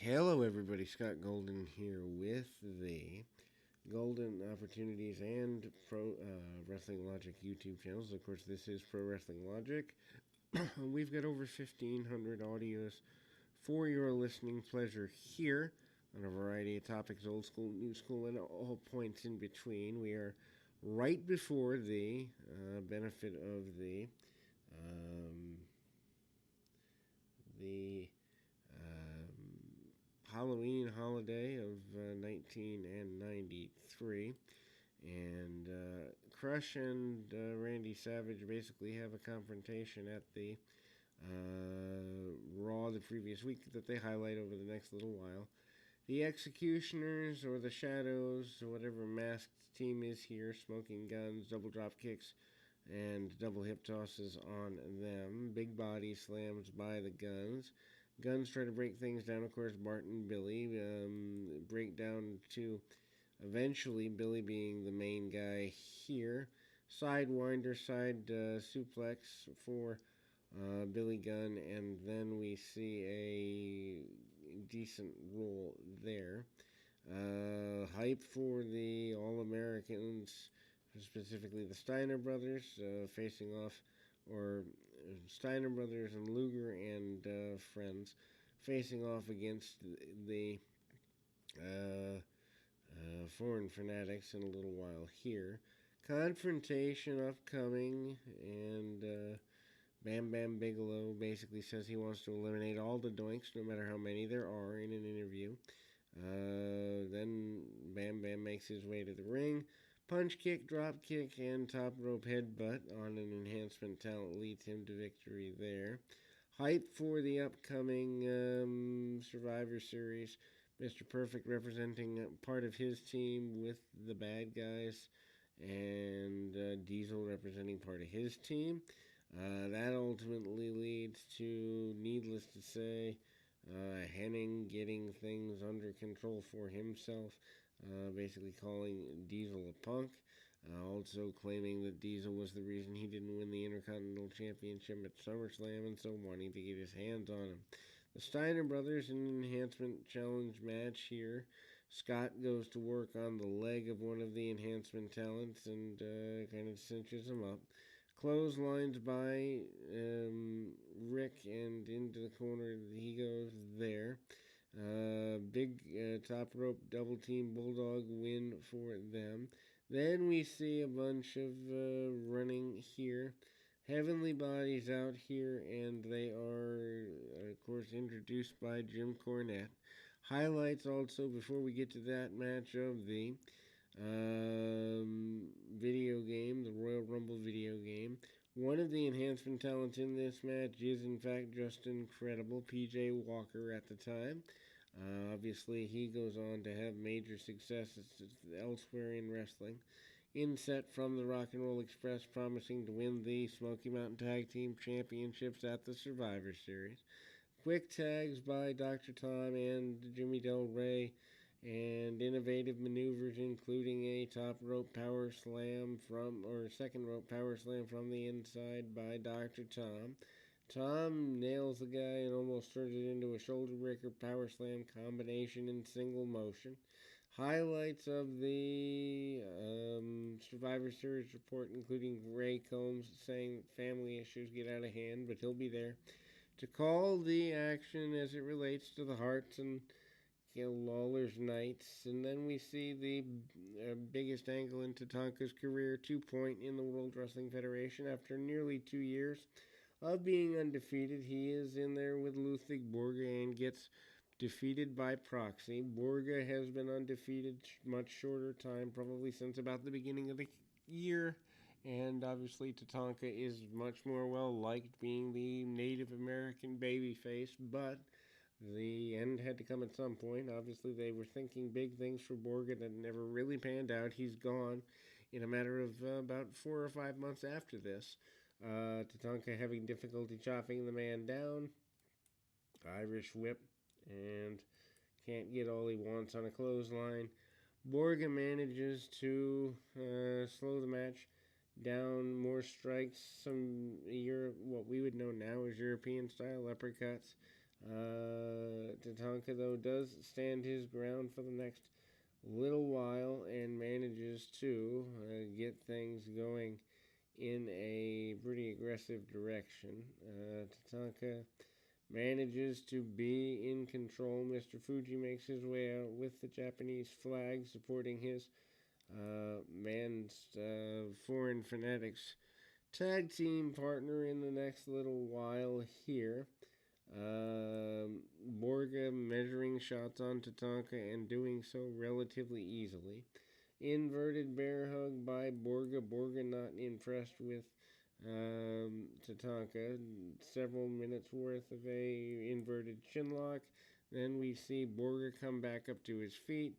Hello, everybody. Scott Golden here with the Golden Opportunities and Pro Wrestling Logic YouTube channels. Of course, this is Pro Wrestling Logic. We've got over 1,500 audios for your listening pleasure here on a variety of topics, old school, new school, and all points in between. We are right before the benefit of um, the Halloween holiday of 1993. And Crush and Randy Savage basically have a confrontation at the Raw the previous week that they highlight over the next little while. The Executioners or the Shadows, or whatever masked team is here, smoking guns, double drop kicks, and double hip tosses on them. Big body slams by the Guns. Guns try to break things down. Of course, Bart and Billy break down to eventually Billy being the main guy here. Sidewinder, side suplex for Billy Gunn, and then we see a decent roll there. Hype for the All-Americans, specifically the Steiner brothers, facing off, or Steiner brothers and Luger and friends facing off against the Foreign Fanatics in a little while here. Confrontation upcoming, and Bam Bam Bigelow basically says he wants to eliminate all the doinks, no matter how many there are, in an interview. Then Bam Bam makes his way to the ring. Punch kick, drop kick, and top rope headbutt on an enhancement talent leads him to victory there. Hype for the upcoming Survivor Series. Mr. Perfect representing part of his team with the bad guys, and Diesel representing part of his team. That ultimately leads to, needless to say, Hennig getting things under control for himself, basically calling Diesel a punk, also claiming that Diesel was the reason he didn't win the Intercontinental Championship at SummerSlam, and so wanting to get his hands on him. The Steiner brothers in an enhancement challenge match here. Scott goes to work on the leg of one of the enhancement talents and kind of cinches him up. Clotheslines by Rick, and into the corner he goes there. Big top rope double team bulldog win for them. Then we see a bunch of running here. Heavenly Bodies out here, and they are, of course, introduced by Jim Cornette. Highlights also, before we get to that match, of the video game, the Royal Rumble video game. One of the enhancement talents in this match is, in fact, just incredible. PJ Walker at the time. Obviously, he goes on to have major successes elsewhere in wrestling. Inset from the Rock and Roll Express, promising to win the Smoky Mountain Tag Team Championships at the Survivor Series. Quick tags by Dr. Tom and Jimmy Del Rey, and innovative maneuvers including a top rope power slam second rope power slam from the inside by Dr. Tom. Tom nails the guy and almost turns it into a shoulder breaker power slam combination in single motion. Highlights of the Survivor Series report, including Ray Combs saying family issues get out of hand, but he'll be there to call the action as it relates to the Hearts and Lawler's Knights. And then we see the biggest angle in Tatanka's career, 2-point in the World Wrestling Federation. After nearly 2 years of being undefeated, he is in there with Ludwig Borga and gets defeated by proxy. Borga has been undefeated much shorter time, probably since about the beginning of the year. And obviously Tatanka is much more well-liked, being the Native American babyface, but the end had to come at some point. Obviously, they were thinking big things for Borga that never really panned out. He's gone in a matter of about 4 or 5 months after this. Tatanka having difficulty chopping the man down. Irish whip, and can't get all he wants on a clothesline. Borga manages to slow the match down, more strikes, what we would know now as European-style uppercuts. Tatanka, though, does stand his ground for the next little while and manages to get things going in a pretty aggressive direction. Tatanka manages to be in control. Mr. Fuji makes his way out with the Japanese flag supporting his man's Foreign Fanatics tag team partner in the next little while here. Borga measuring shots on Tatanka and doing so relatively easily. Inverted bear hug by Borga. Borga not impressed with Tatanka. Several minutes worth of a inverted chinlock. Then we see Borga come back up to his feet,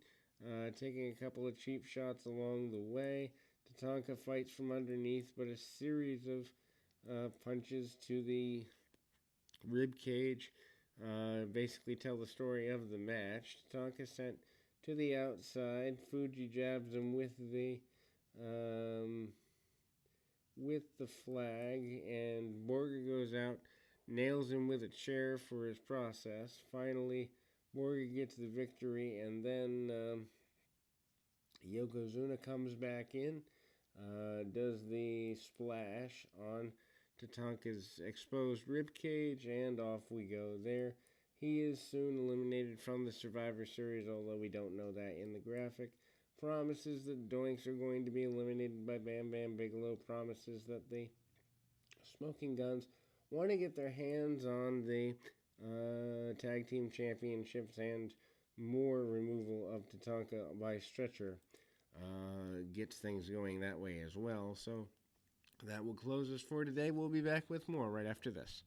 taking a couple of cheap shots along the way. Tatanka fights from underneath, but a series of punches to the rib cage basically tell the story of the match. Tatanka sent to the outside. Fuji jabs him with the flag, and Borga goes out, nails him with a chair for his process. Finally, Borga gets the victory, and then Yokozuna comes back in, does the splash on Tatanka's exposed ribcage, and off we go there. He is soon eliminated from the Survivor Series, although we don't know that in the graphic. Promises that Doinks are going to be eliminated by Bam Bam Bigelow. Promises that the Smoking Guns want to get their hands on the Tag Team Championships and more removal of Tatanka by Stretcher. Gets things going that way as well. So that will close us for today. We'll be back with more right after this.